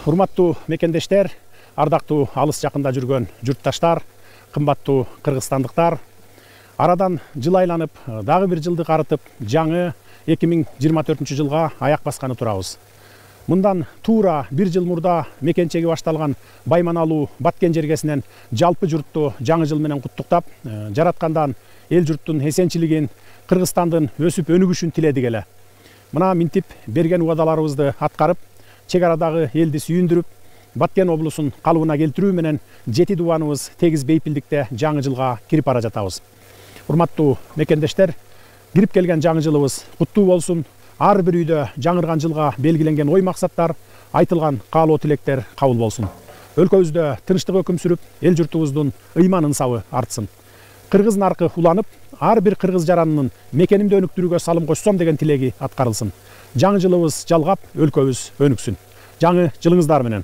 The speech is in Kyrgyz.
Урматтуу мекендештер, ардактуу алыс жакында жүргөн журтташтар, кымбаттуу кыргызстандыктар, арадан жыл айланып, дагы бир жылды карытып, жаңы 2024 жылга аяк басканы турабыз. Мындан туура бир жыл мурда мекенчеги башталган Байманалуу Баткен жергесинен жалпы журтту жаңы жыл менен куттуктап, жараткандан эл журттун эсенчилигин, Кыргызстандын өсүп өнүгүшүн тиледик эле. Мына минтип берген убадаларыбызды аткарып, чек арадагы элди сүйүндүрүп, Баткен облусун калыбына келтирүү менен жети дубаныбыз тегиз бейпилдикте жаңы жылга кирип бара жатабыз. Урматтуу мекендештер, кирип келген жаңы жылыбыз куттуу болсун. Ар бир үйдө жаңырган жылга белгиленген ой максаттар, айтылган каалоо тилектер кабыл болсун. Өлкөбүздө тынчтык өкүм сүрүп, эл журтубуздун ыйман ынсабы артсын. Кыргыз наркы уланып, ар бир кыргыз жаранынын мекенимди өнүктүрүүгө салым кошсом деген тилеги аткарылсын. Жаңы жылыбыз жалгап, өлкөбүз өнүксүн. Жаңы жылыңыздар менен.